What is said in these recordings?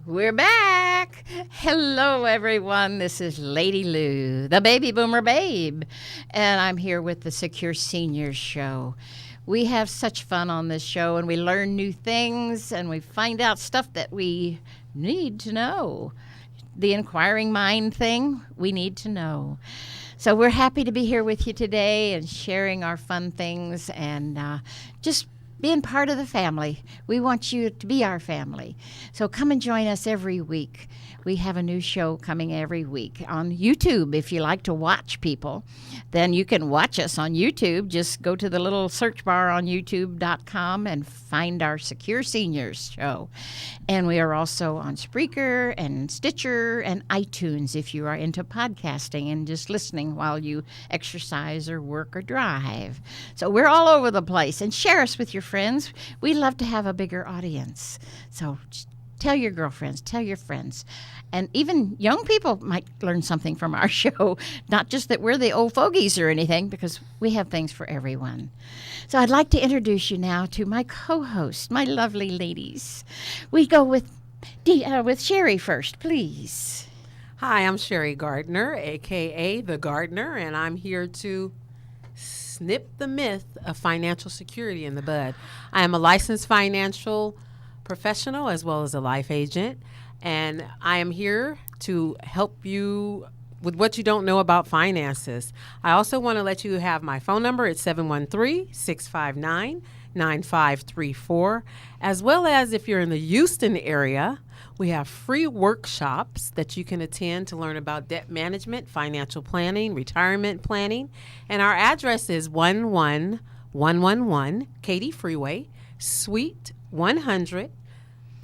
We're back. Hello, everyone. This is Lady Lou, the baby boomer babe, and I'm here with the Secure Seniors Show. We have such fun on this show, and we learn new things, and we find out stuff that we need to know. The inquiring mind thing, we need to know. So we're happy to be here with you today and sharing our fun things and just being part of the family. We want you to be our family. So come and join us every week. We have a new show coming every week on YouTube. If you like to watch people, then you can watch us on YouTube. Just go to the little search bar on youtube.com and find our Secure Seniors Show. And we are also on Spreaker and Stitcher and iTunes if you are into podcasting and just listening while you exercise or work or drive. So we're all over the place. And share us with your friends. We love to have a bigger audience. So tell your girlfriends, tell your friends. And even young people might learn something from our show. Not just that we're the old fogies or anything, because we have things for everyone. So I'd like to introduce you now to my co-host, my lovely ladies. We go with Sherry first, please. Hi, I'm Sherry Gardner, a.k.a. The Gardener, and I'm here to snip the myth of financial security in the bud. I am a licensed financial professional as well as a life agent, and I am here to help you with what you don't know about finances. I also want to let you have my phone number. It's 713-659-9534, as well as if you're in the Houston area, we have free workshops that you can attend to learn about debt management, financial planning, retirement planning. And our address is 11111 Katy Freeway, Suite 100.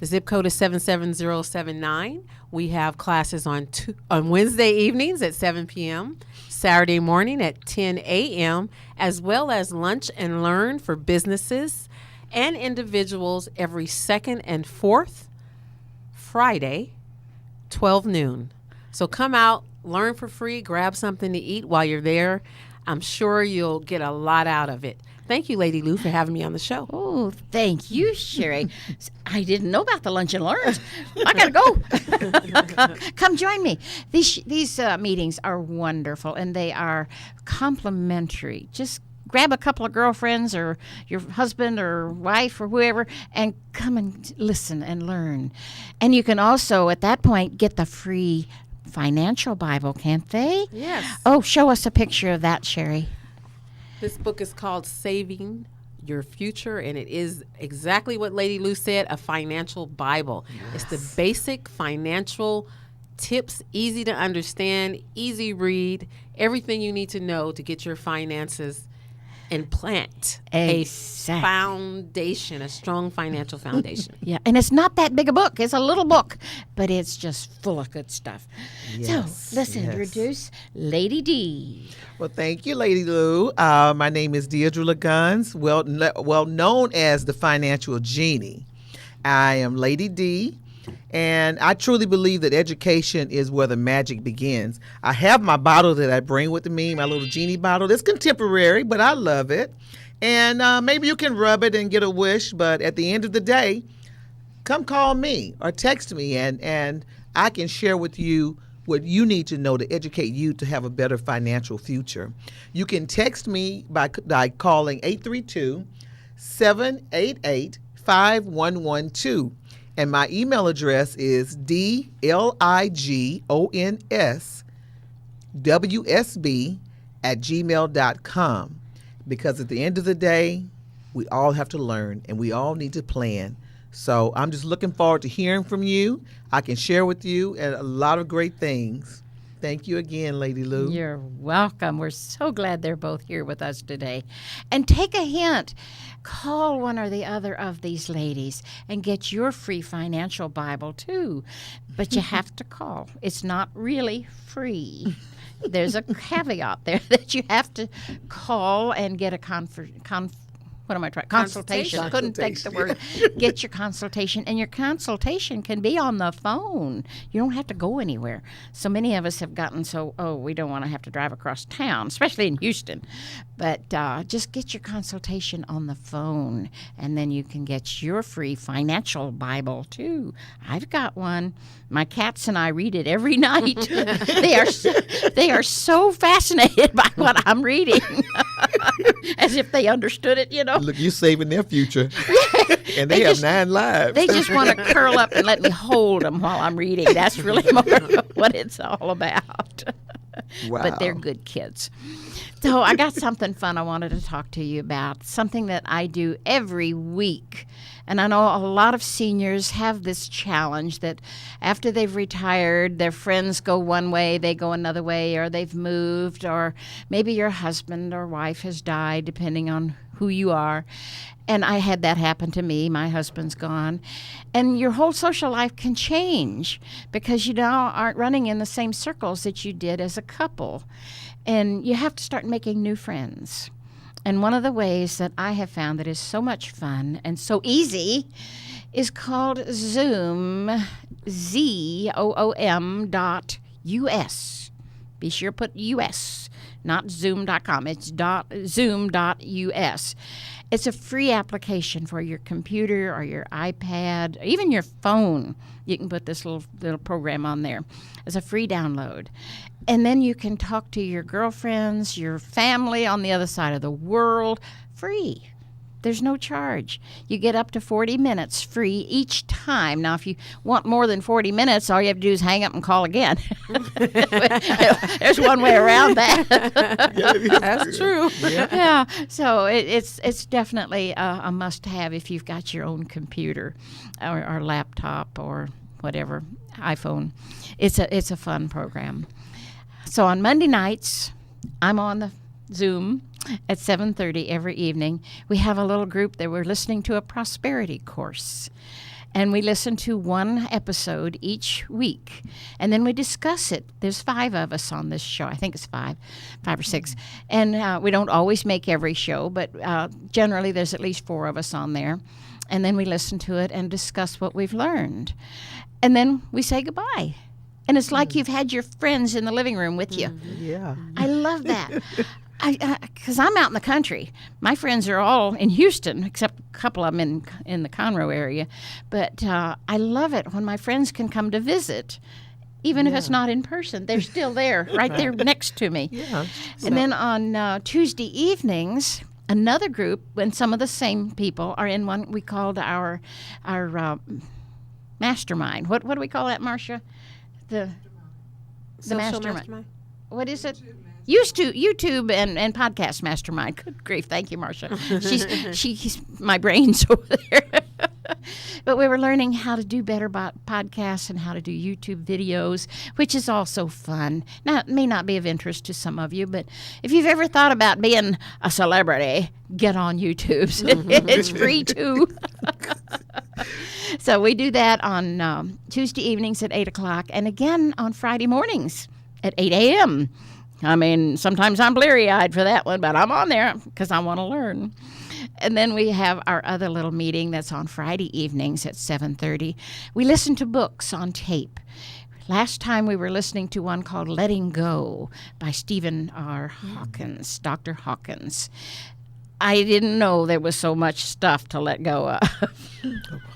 The zip code is 77079. We have classes on Wednesday evenings at 7 p.m., Saturday morning at 10 a.m., as well as lunch and learn for businesses and individuals every second and fourth Friday, 12 noon. So come out, learn for free, grab something to eat while you're there. I'm sure you'll get a lot out of it. Thank you, Lady Lou, for having me on the show. Oh, thank you, Sherry. I didn't know about the lunch and learns. I got to go. Come join me. These meetings are wonderful, and they are complimentary. Just grab a couple of girlfriends or your husband or wife or whoever and come and listen and learn. And you can also, at that point, get the free financial Bible, can't they? Yes. Oh, show us a picture of that, Sherry. This book is called Saving Your Future, and it is exactly what Lady Lou said, a financial Bible. Yes. It's the basic financial tips, easy to understand, easy read, everything you need to know to get your finances and plant a foundation, a strong financial foundation. Yeah, and it's not that big a book. It's a little book, but it's just full of good stuff. Yes, so let's introduce Lady D. Well, thank you, Lady Lou. My name is Deidre LaGuns, well known as the Financial Genie. I am Lady D, and I truly believe that education is where the magic begins. I have my bottle that I bring with me, my little genie bottle. It's contemporary, but I love it. And maybe you can rub it and get a wish, but at the end of the day, come call me or text me, and I can share with you what you need to know to educate you to have a better financial future. You can text me by calling 832-788-5112. And my email address is dligonswsb@gmail.com. Because at the end of the day, we all have to learn and we all need to plan. So I'm just looking forward to hearing from you. I can share with you a lot of great things. Thank you again, Lady Lou. You're welcome. We're so glad they're both here with us today. And take a hint. Call one or the other of these ladies and get your free financial Bible, too. But you have to call. It's not really free. There's a caveat there that you have to call and get a what am I trying? Consultation. Couldn't think the word. Get your consultation. And your consultation can be on the phone. You don't have to go anywhere. So many of us have gotten we don't want to have to drive across town, especially in Houston. But just get your consultation on the phone. And then you can get your free financial Bible, too. I've got one. My cats and I read it every night. They are so fascinated by what I'm reading. As if they understood it, Look, you're saving their future. And they have 9 lives. They just want to curl up and let me hold them while I'm reading. That's really more what it's all about. Wow. But they're good kids. So I got something fun I wanted to talk to you about, something that I do every week. And I know a lot of seniors have this challenge that after they've retired, their friends go one way, they go another way, or they've moved, or maybe your husband or wife has died, depending on who you are. And I had that happen to me. My husband's gone. And your whole social life can change because you now aren't running in the same circles that you did as a couple. And you have to start making new friends. And one of the ways that I have found that is so much fun and so easy is called Zoom, ZOOM.US. Be sure to put US, not Zoom.com. It's Zoom.us. It's a free application for your computer or your iPad, or even your phone. You can put this little program on there. It's a free download. And then you can talk to your girlfriends, your family on the other side of the world, free. There's no charge. You get up to 40 minutes free each time. Now, if you want more than 40 minutes, all you have to do is hang up and call again. There's one way around that. That's true. Yeah. So it's definitely a must-have if you've got your own computer or laptop or whatever, iPhone. It's a fun program. So on Monday nights, I'm on the Zoom at 7:30 every evening. We have a little group that we're listening to a prosperity course. And we listen to one episode each week. And then we discuss it. There's 5 of us on this show. I think it's 5 or 6. And we don't always make every show, but generally there's at least 4 of us on there. And then we listen to it and discuss what we've learned. And then we say goodbye. And it's like you've had your friends in the living room with you. Yeah. I love that. Because I'm out in the country. My friends are all in Houston, except a couple of them in the Conroe area. But I love it when my friends can come to visit, even if it's not in person. They're still there, right there next to me. Yeah. And then on Tuesday evenings, another group, when some of the same people are in one we called our mastermind. What do we call that, Marcia? The Social mastermind. What is it? YouTube and podcast mastermind. Good grief! Thank you, Marcia. She's my brain's over there. But we were learning how to do better podcasts and how to do YouTube videos, which is also fun. Now, it may not be of interest to some of you, but if you've ever thought about being a celebrity, get on YouTube. It's free too. So we do that on Tuesday evenings at 8 o'clock and again on Friday mornings at 8 a.m. I mean, sometimes I'm bleary-eyed for that one, but I'm on there because I want to learn. And then we have our other little meeting that's on Friday evenings at 7:30. We listen to books on tape. Last time we were listening to one called Letting Go by Stephen R. Hawkins, Dr. Hawkins. I didn't know there was so much stuff to let go of,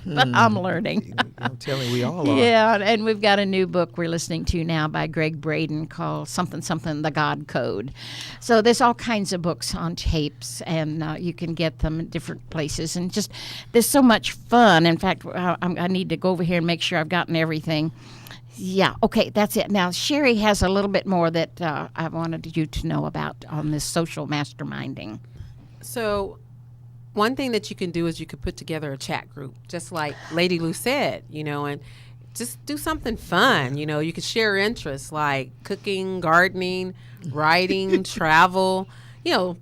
but I'm learning. I'm telling you, we all are. Yeah, and we've got a new book we're listening to now by Greg Braden called something, the God Code. So there's all kinds of books on tapes, and you can get them in different places. And just there's so much fun. In fact, I need to go over here and make sure I've gotten everything. Yeah, okay, that's it. Now, Sherry has a little bit more that I wanted you to know about on this social masterminding. So one thing that you can do is you could put together a chat group, just like Lady Lou said, and just do something fun. You could share interests like cooking, gardening, writing, travel,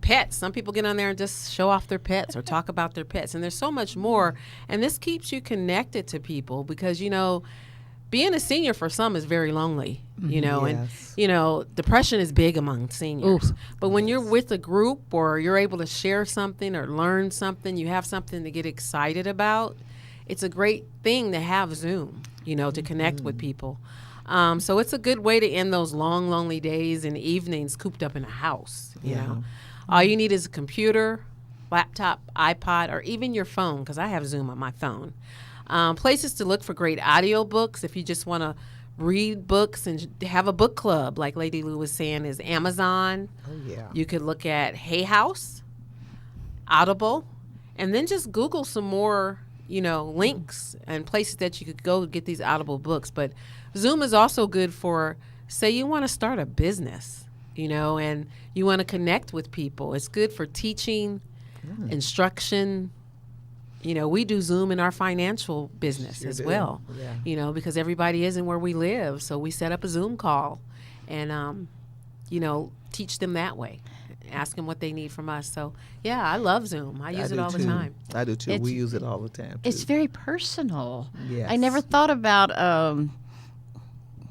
pets. Some people get on there and just show off their pets or talk about their pets. And there's so much more. And this keeps you connected to people because, being a senior for some is very lonely, you know, Yes. and, you know, depression is big among seniors. But when you're with a group or you're able to share something or learn something, you have something to get excited about, it's a great thing to have Zoom, you know, to connect with people. So it's a good way to end those long, lonely days and evenings cooped up in a house, you know. All you need is a computer, laptop, iPod, or even your phone, because I have Zoom on my phone. Places to look for great audiobooks if you just want to read books and have a book club, like Lady Lou was saying, is Amazon. Oh, yeah. You could look at Hay House, Audible, and then just Google some more, you know, links and places that you could go to get these Audible books. But Zoom is also good for, say you want to start a business, you know, and you want to connect with people. It's good for teaching, instruction. You know, we do Zoom in our financial business as well, you know, because everybody isn't where we live. So we set up a Zoom call and, you know, teach them that way, ask them what they need from us. So, yeah, I love Zoom. I use it all the time. I do too. We use it all the time, too. It's very personal. Yes. I never thought about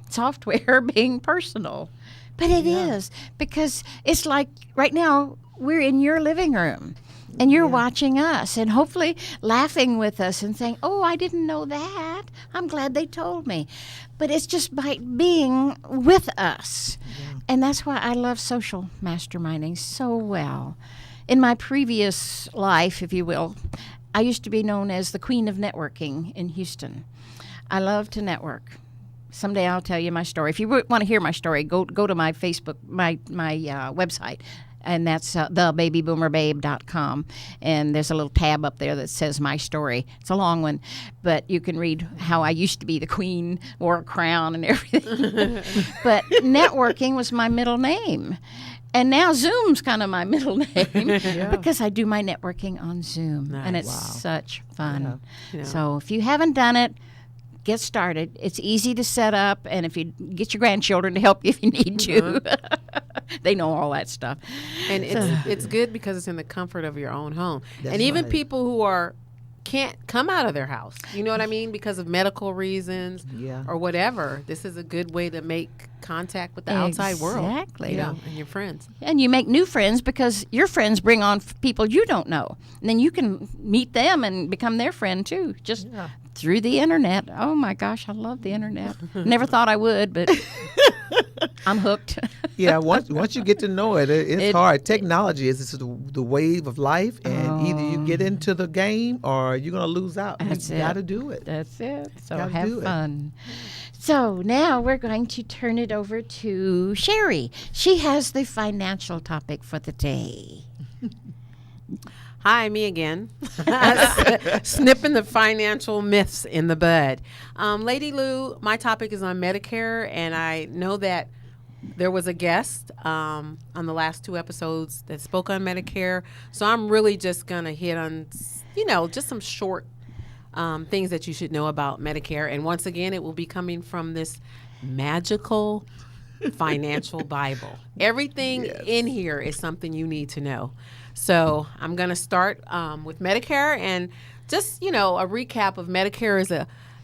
software being personal, but it is, because it's like right now we're in your living room. And you're watching us and hopefully laughing with us and saying, oh, I didn't know that. I'm glad they told me. But it's just by being with us. Yeah. And that's why I love social masterminding so well. In my previous life, if you will, I used to be known as the queen of networking in Houston. I love to network. Someday I'll tell you my story. If you want to hear my story, go to my Facebook, my website. And that's thebabyboomerbabe.com. And there's a little tab up there that says my story. It's a long one, but you can read how I used to be the queen, wore a crown and everything. But networking was my middle name. And now Zoom's kind of my middle name because I do my networking on Zoom. Nice. And it's such fun. Yeah. So if you haven't done it, get started. It's easy to set up, and if you get your grandchildren to help you if you need to. They know all that stuff. And it's good because it's in the comfort of your own home. That's and even people who can't come out of their house, you know what I mean, because of medical reasons or whatever. This is a good way to make contact with the outside world. Exactly. You know, and your friends. And you make new friends because your friends bring on people you don't know. And then you can meet them and become their friend too, just through the internet. Oh my gosh, I love the internet. Never thought I would, but I'm hooked. Once you get to know it, it's hard. Technology is the wave of life, and either you get into the game or you're going to lose out. You got to do it. That's it. So have fun. So now we're going to turn it over to Sherry. She has the financial topic for the day. Hi, me again. Snipping the financial myths in the bud. Lady Lou, my topic is on Medicare, and I know that there was a guest on the last 2 episodes that spoke on Medicare. So I'm really just going to hit on, just some short things that you should know about Medicare. And once again, it will be coming from this magical financial Bible. Everything in here is something you need to know. So I'm going to start with Medicare, and just, a recap of Medicare is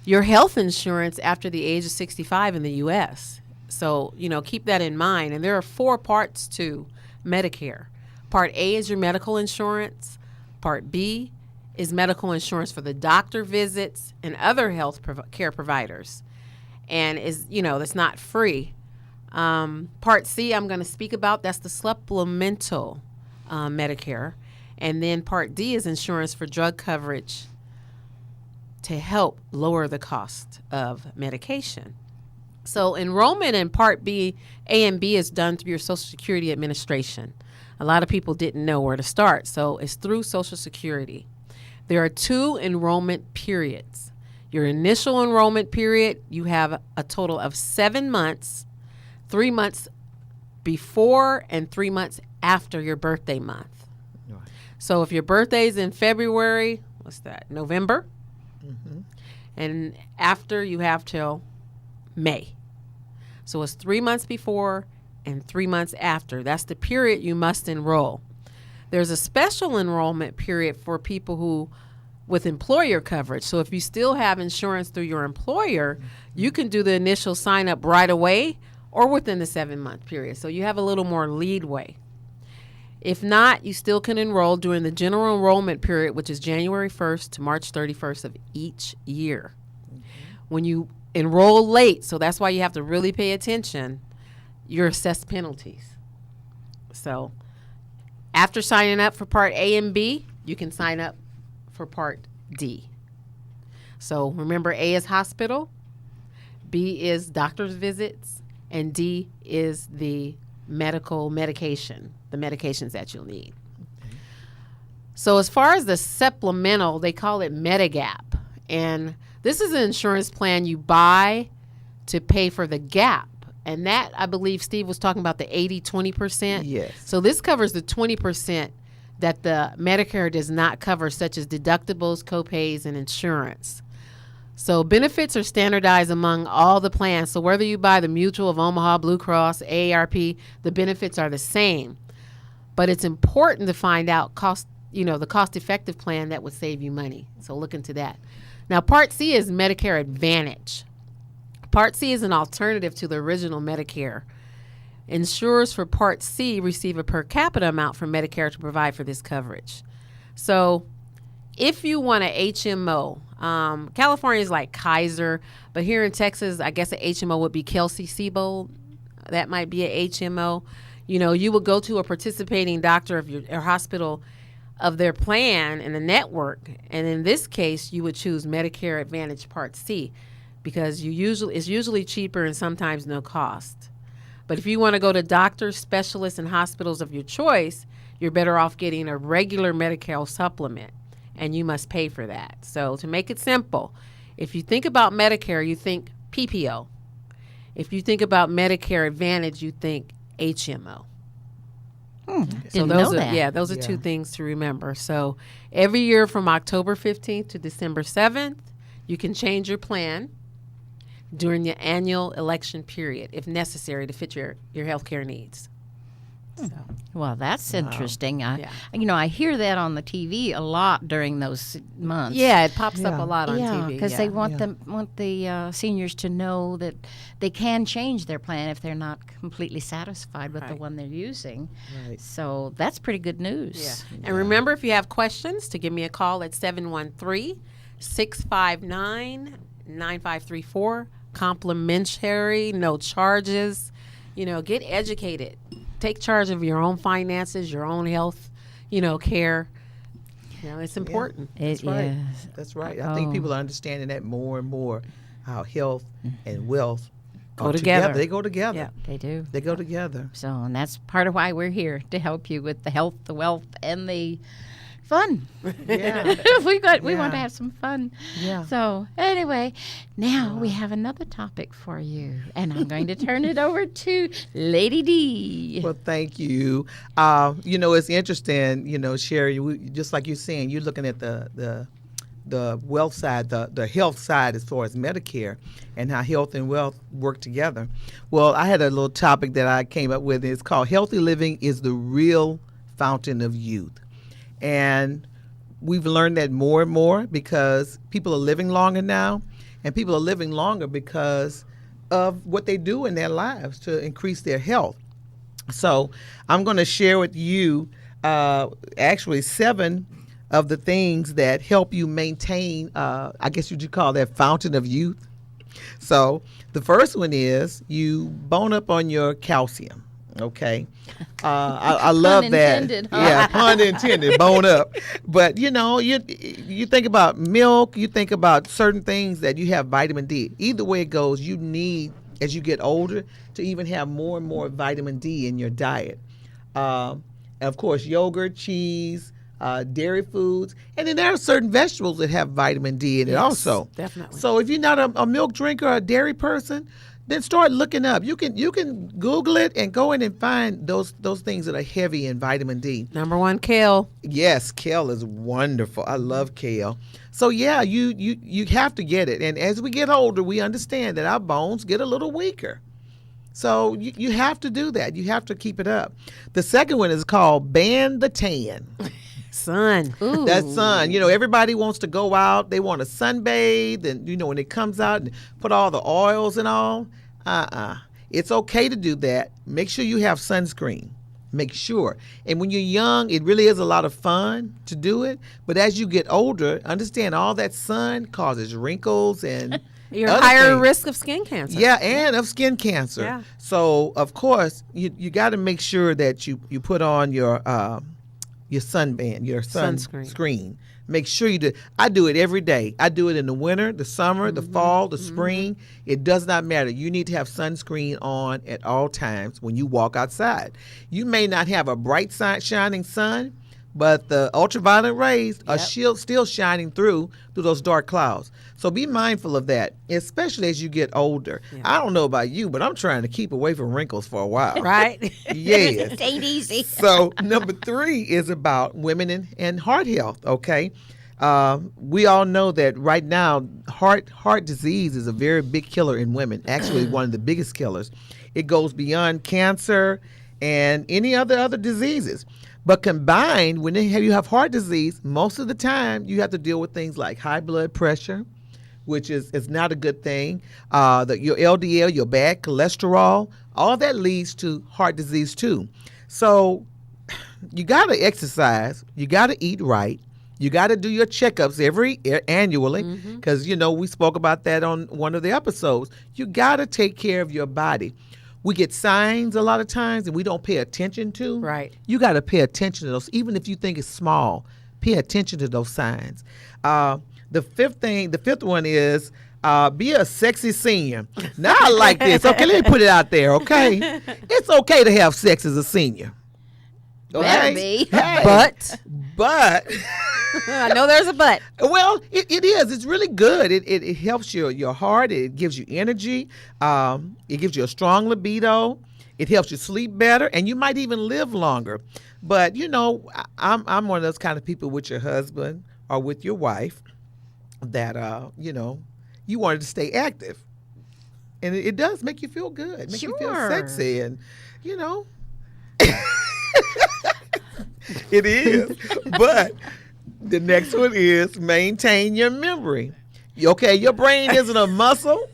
your health insurance after the age of 65 in the U.S. So, keep that in mind. And there are 4 parts to Medicare. Part A is your medical insurance. Part B is medical insurance for the doctor visits and other health care providers. And that's not free. Part C I'm going to speak about, that's the supplemental Medicare. And then Part D is insurance for drug coverage to help lower the cost of medication. So enrollment in Part B, A and B is done through your Social Security Administration. A lot of people didn't know where to start, so it's through Social Security. There are 2 enrollment periods. Your initial enrollment period, you have a total of 7 months, 3 months before and 3 months after your birthday month. Right. So if your birthday is in February, November? Mm-hmm. And after, you have till May. So it's 3 months before and 3 months after. That's the period you must enroll. There's a special enrollment period for people who with employer coverage. So if you still have insurance through your employer, you can do the initial sign up right away or within the 7-month period. So you have a little more leadway. If not, you still can enroll during the general enrollment period, which is January 1st to March 31st of each year. When you enroll late, so that's why you have to really pay attention, you're assessed penalties. So after signing up for Part A and B, you can sign up for Part D. So remember, A is hospital, B is doctor's visits, and D is the medication, the medications that you'll need. So as far as the supplemental, they call it Medigap. And this is an insurance plan you buy to pay for the gap. And that, I believe Steve was talking about the 80-20%. Yes. So this covers the 20% that the Medicare does not cover, such as deductibles, copays, and insurance. So benefits are standardized among all the plans. So whether you buy the Mutual of Omaha, Blue Cross, AARP, the benefits are the same. But it's important to find out the cost-effective plan that would save you money. So look into that. Now, Part C is Medicare Advantage. Part C is an alternative to the original Medicare. Insurers for Part C receive a per capita amount from Medicare to provide for this coverage. So if you want a HMO, California is like Kaiser, but here in Texas, I guess a HMO would be Kelsey-Seybold. That might be a HMO. You would go to a participating doctor of your hospital of their plan in the network, and in this case, you would choose Medicare Advantage Part C because it's usually cheaper and sometimes no cost. But if you want to go to doctors, specialists, and hospitals of your choice, you're better off getting a regular Medicare supplement, and you must pay for that. So to make it simple, if you think about Medicare, you think PPO. If you think about Medicare Advantage, you think HMO. Didn't know that. Those are two things to remember. So every year from October 15th to December 7th, you can change your plan during the annual election period if necessary to fit your health care needs. So. Well, that's interesting. I hear that on the TV a lot during those months. Yeah, it pops up a lot on TV. Because they want the seniors to know that they can change their plan if they're not completely satisfied with the one they're using. Right. So that's pretty good news. Yeah. And remember, if you have questions, to give me a call at 713-659-9534. Complimentary, no charges. Get educated. Take charge of your own finances, your own health, care. It's important. That's right. That's right. I think people are understanding that more and more, how health and wealth go together. They go together. Yeah, they do. They go together. So, and that's part of why we're here, to help you with the health, the wealth, and the fun. Yeah. we want to have some fun. Yeah. So anyway, now we have another topic for you, and I'm going to turn it over to Lady D. Well, thank you. It's interesting, Sherry, just like you're saying, you're looking at the wealth side, the health side as far as Medicare and how health and wealth work together. Well, I had a little topic that I came up with. It's called Healthy Living is the Real Fountain of Youth. And we've learned that more and more because people are living longer now, and people are living longer because of what they do in their lives to increase their health. So I'm going to share with you actually 7 of the things that help you maintain, I guess you'd call that fountain of youth. So the first one is you bone up on your calcium. Okay. I love that. Huh? Yeah, pun intended, bone up. But you think about milk, you think about certain things that you have vitamin D. Either way it goes, you need, as you get older, to even have more and more vitamin D in your diet. And of course, yogurt, cheese, dairy foods, and then there are certain vegetables that have vitamin D in it also. Definitely. So if you're not a milk drinker or a dairy person, then start looking up. You can Google it and go in and find those things that are heavy in vitamin D. Number 1, kale. Yes, kale is wonderful. I love kale. So yeah, you have to get it. And as we get older, we understand that our bones get a little weaker. So you have to do that. You have to keep it up. The second one is called ban the tan. Sun. Ooh. That sun. Everybody wants to go out. They want to sunbathe. And, when it comes out and put all the oils and all. It's okay to do that. Make sure you have sunscreen. Make sure. And when you're young, it really is a lot of fun to do it. But as you get older, understand all that sun causes wrinkles and You're other higher things. risk of skin cancer. Yeah, and of skin cancer. Yeah. So, of course, you got to make sure that you put on your sunband, your sunscreen. Make sure you do. I do it every day. I do it in the winter, the summer, the fall, the spring. It does not matter. You need to have sunscreen on at all times when you walk outside. You may not have a bright shining sun, but the ultraviolet rays are still shining through those dark clouds. So be mindful of that, especially as you get older. Yeah. I don't know about you, but I'm trying to keep away from wrinkles for a while. Right? Yes. It ain't easy. So number 3 is about women and heart health, okay? We all know that right now heart disease is a very big killer in women, actually one of the biggest killers. It goes beyond cancer and any other diseases. But combined, when you have heart disease, most of the time you have to deal with things like high blood pressure, which is not a good thing. Your LDL, your bad cholesterol, all that leads to heart disease too. So you got to exercise. You got to eat right. You got to do your checkups annually because, we spoke about that on one of the episodes. You got to take care of your body. We get signs a lot of times and we don't pay attention to. Right. You got to pay attention to those. Even if you think it's small, pay attention to those signs. The fifth one is be a sexy senior. Now I like this. Okay, let me put it out there, okay? It's okay to have sex as a senior. Okay? Better be. Hey, but I know there's a but. Well, it is. It's really good. It helps your heart. It gives you energy. It gives you a strong libido. It helps you sleep better, and you might even live longer. But I'm one of those kind of people with your husband or with your wife that you wanted to stay active, and it does make you feel good, make you feel sexy, and it is. But the next one is maintain your memory. Okay, your brain isn't a muscle,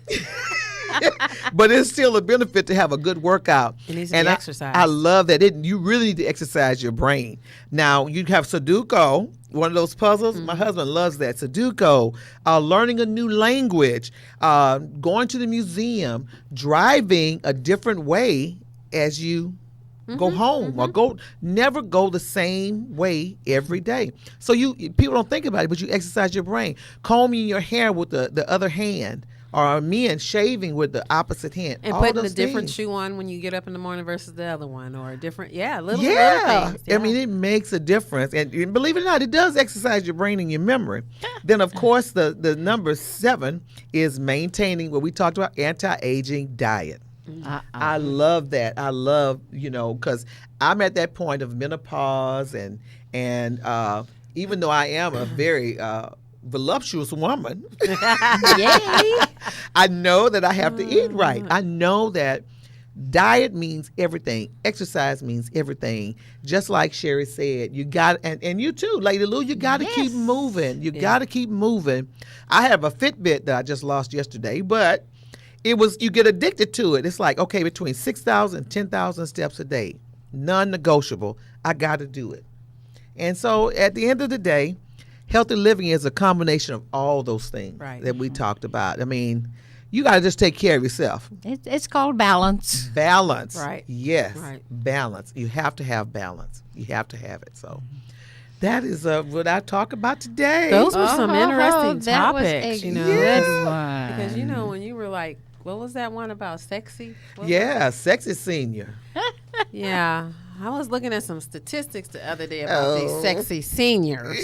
but it's still a benefit to have a good workout. It needs to be exercise. I love that. You really need to exercise your brain. Now, you have Sudoku, one of those puzzles. My husband loves that. Sudoku, learning a new language, going to the museum, driving a different way as you go home, or never go the same way every day. So people don't think about it, but you exercise your brain. Combing your hair with the other hand, or men shaving with the opposite hand. And all putting a those different things. shoe on when you get up in the morning versus the other one, or a different, little things. Yeah. I mean, it makes a difference. And believe it or not, it does exercise your brain and your memory. Then, of course, the number 7 is maintaining what we talked about, anti-aging diet. I love that. I love, because I'm at that point of menopause, and even though I am a very voluptuous woman, Yay! I know that I have to eat right. I know that diet means everything. Exercise means everything. Just like Sherry said, you got, and you too, Lady Lou, you got to keep moving. You got to keep moving. I have a Fitbit that I just lost yesterday, but you get addicted to it. It's like, okay, between 6,000 and 10,000 steps a day, non-negotiable. I got to do it. And so at the end of the day, healthy living is a combination of all those things that we talked about. I mean, you got to just take care of yourself. It's called balance. Balance. Right. Yes. Right. Balance. You have to have balance. You have to have it. So that is what I talk about today. Those were some interesting that was topics, a you know. good one. Because, when you were like, what was that one about sexy? Sexy senior. Yeah. I was looking at some statistics the other day about these sexy seniors.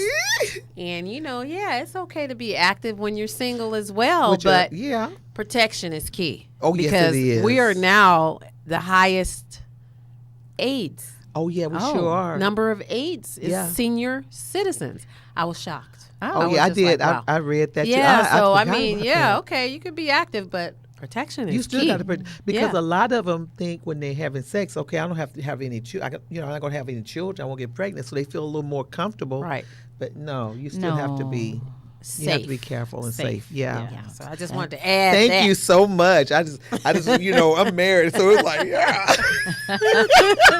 And, it's okay to be active when you're single as well. But protection is key. Oh, yes, it is. Because we are now the highest AIDS. Oh, yeah, we sure are. Number of AIDS is senior citizens. I was shocked. I did. Like, wow. I read that too. Yeah, I mean, okay, you could be active, but protection is You still key. got to because Yeah. a lot of them think when they're having sex, okay, I don't have to have any children. I'm not going to have any children. I won't get pregnant, so they feel a little more comfortable. Right. But no, you still have to be. Safe. You have to be careful and safe. Yeah. Yeah. So I just wanted to add Thank that. you so much. I just, I'm married, so it's like, yeah.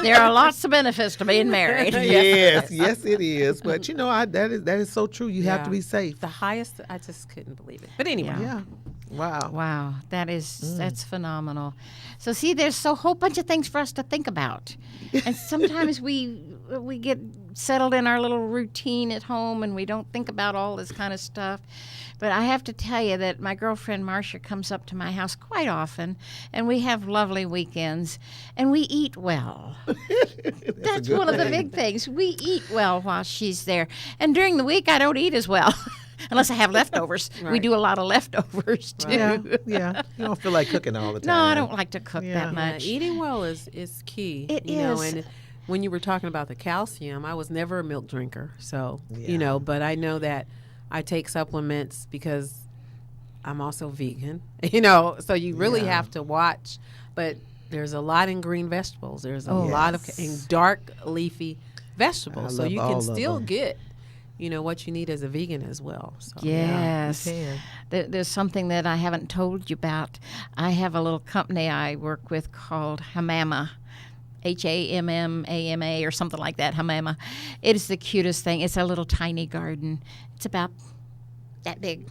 There are lots of benefits to being married. yes, it is. But that is so true. You have to Yeah. be safe. The highest, I just couldn't believe it. But anyway. Yeah. Wow. Wow, that's phenomenal. So see, there's a whole bunch of things for us to think about, and sometimes we get settled in our little routine at home and we don't think about all this kind of stuff. But I have to tell you that my girlfriend Marcia comes up to my house quite often, and we have lovely weekends, and we eat well. That's one of the big things. We eat well while she's there, and during the week I don't eat as well. Unless I have leftovers. We Right. do a lot of leftovers too. Yeah. You don't feel like cooking all the time. No, I don't like to cook Yeah. that Yeah, much. eating well is key. It you know, is. and when you were talking about the calcium, I was never a milk drinker. So, Yeah. but I know that I take supplements because I'm also vegan. So you really Yeah. have to watch. But there's a lot in green vegetables. There's a Oh. lot of Yes. in dark leafy vegetables. I So love you all can of still them. get what you need as a vegan as well. So Yes. You can. There's something that I haven't told you about. I have a little company I work with called Hamama. HAMMAMA or something like that, Hamama. It is the cutest thing. It's a little tiny garden. It's about that big.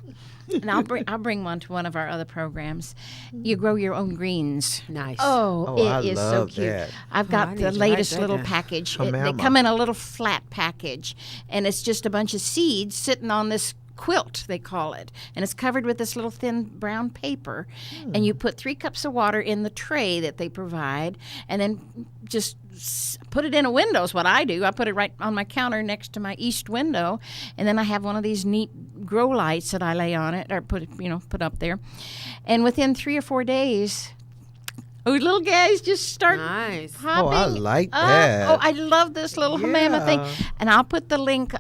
And I'll bring one to one of our other programs. You grow your own greens. nice. Oh, I it is so love cute. that. I've I got need the to latest write that little down. package. They Hamama. come in a little flat package, and it's just a bunch of seeds sitting on this quilt, they call it, and it's covered with this little thin brown paper. And you put 3 cups of water in the tray that they provide, and then just put it in a window is what I do. I put it right on my counter next to my east window, and then I have one of these neat grow lights that I lay on it or put up there. And within 3 or 4 days, little guys just start Nice. popping Oh, I like up. that. Oh, I love this little Hamama thing. Yeah. And I'll put the link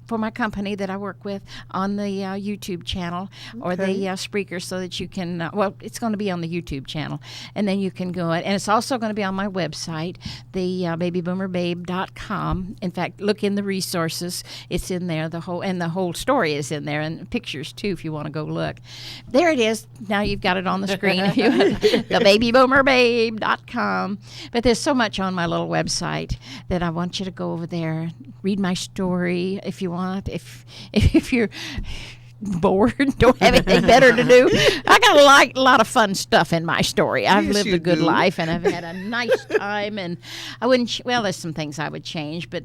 for my company that I work with on the YouTube channel or the Spreaker so that you can, it's going to be on the YouTube channel. And then you can go, and it's also going to be on my website, the babyboomerbabe.com. In fact, look in the resources. It's in there, the whole story is in there, and pictures too if you want to go look. There it is. Now you've got it on the screen. If you the babyboomerbabe.com. But there's so much on my little website that I want you to go over there, read my story if you want. If you're bored, don't have anything better to do, I got a lot of fun stuff in my story. I've Yes, lived you a good do. life, and I've had a nice time, and I wouldn't there's some things I would change, but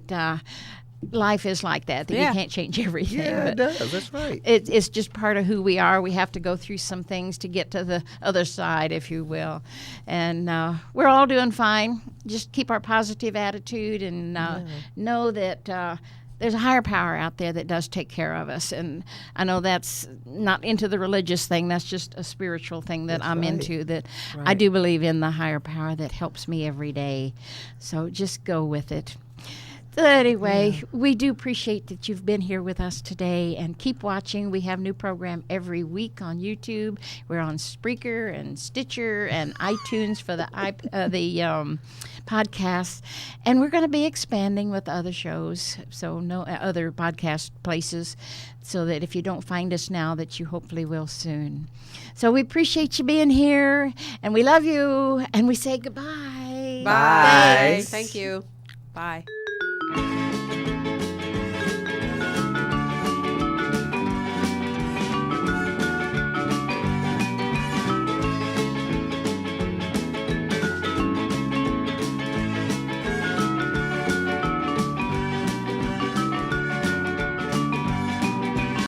life is like that Yeah. you can't change everything. Yeah, it but does. That's right. it's just part of who we are. We have to go through some things to get to the other side, if you will. And we're all doing fine. Just keep our positive attitude and know that there's a higher power out there that does take care of us. And I know that's not into the religious thing. That's just a spiritual thing that I'm right. into, that I Right. do believe in the higher power that helps me every day. So just go with it. So anyway, we do appreciate that you've been here with us today, and keep watching. We have new program every week on YouTube. We're on Spreaker and Stitcher and iTunes for the podcasts, and we're going to be expanding with other shows, so no other podcast places, so that if you don't find us now, that you hopefully will soon. So we appreciate you being here, and we love you, and we say goodbye. Bye. Thanks. Thank you. Bye.